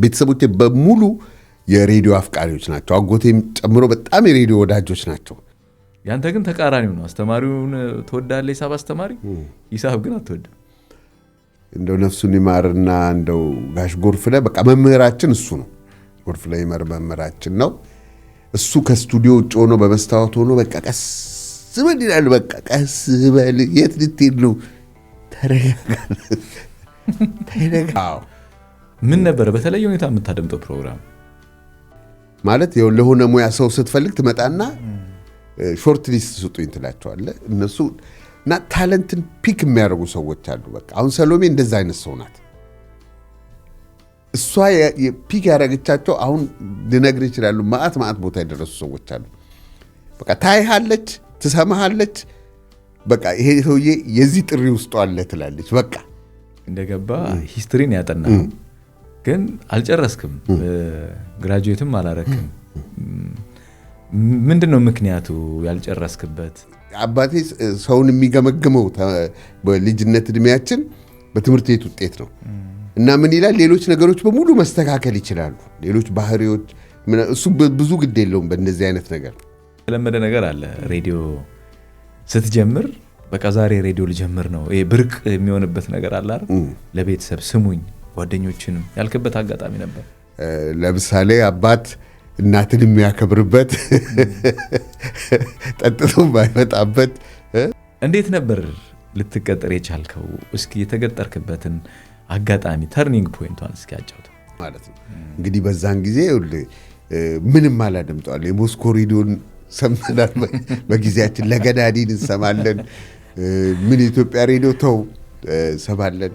ቤተሰቦቼ በሙሉ የሬዲዮ አፍቃሪዎች ናቸው። አጎቴም ጨምሮ በጣም የሬዲዮ ወዳጆች ናቸው። ያንተ ግን ተቃራኒው ነው። አስተማሪውን ተወዳለ ሂሳብ አስተማሪ ሂሳብ ግን አትወድም። እንደው ነፍሱን ይማርና እንደው ጋሽ ጎርፍለ በቃ መምህራችን እሱ ነው። ጎርፍለ ይማር መምህራችን ነው። እሱ ከስቱዲዮ ውጭ ሆኖ በመስታወት ሆኖ በቃ ቀስ በል ይላል። በቃ ቀስ በል የት ልትሄድ ነው? ተረጋጋ። ምን ነበር በተለየ ሁኔታ የምታደምጠው ፕሮግራም? ማለት ለሆነ ሙያ ሰው ስትፈልግ ትመጣና ሾርት ሊስት ስጡኝ ትላቸዋለህ። እነሱ እና ታለንትን ፒክ የሚያደርጉ ሰዎች አሉ። በቃ አሁን ሰሎሜ እንደዛ አይነት ሰው ናት። እሷ ፒክ ያደረገቻቸው አሁን ልነግርህ ይችላሉ። ማአት ቦታ የደረሱ ሰዎች አሉ። በቃ ታይሃለች፣ ትሰማሃለች። በቃ ይሄ ሰውዬ የዚህ ጥሪ ውስጥ አለ ትላለች። በቃ እንደገባ ሂስትሪን ያጠና ግን አልጨረስክም፣ ግራጁዌትም አላረክም። ምንድነው ምክንያቱ ያልጨረስክበት? አባቴ ሰውን የሚገመግመው በልጅነት እድሜያችን በትምህርት ቤት ውጤት ነው እና ምን ይላል? ሌሎች ነገሮች በሙሉ መስተካከል ይችላሉ። ሌሎች ባህሪዎች እሱ ብዙ ግድ የለውም በእንደዚህ አይነት ነገር። የተለመደ ነገር አለ። ሬዲዮ ስትጀምር በቃ ዛሬ ሬዲዮ ልጀምር ነው። ይሄ ብርቅ የሚሆንበት ነገር አለ አይደል? ለቤተሰብ ስሙኝ ጓደኞችንም ያልከበት አጋጣሚ ነበር? ለምሳሌ አባት እናትን የሚያከብርበት ጠጥቶ ባይመጣበት። እንዴት ነበር ልትቀጠር የቻልከው? እስኪ የተገጠርክበትን አጋጣሚ ተርኒንግ ፖይንቷን እስኪ አጫውተው ማለት ነው። እንግዲህ በዛን ጊዜ ምንም አላደምጠዋል። የሞስኮ ሬዲዮን ሰምተናል በጊዜያችን። ለገዳዲን እንሰማለን። ምን የኢትዮጵያ ሬዲዮ ተው ሰማለን።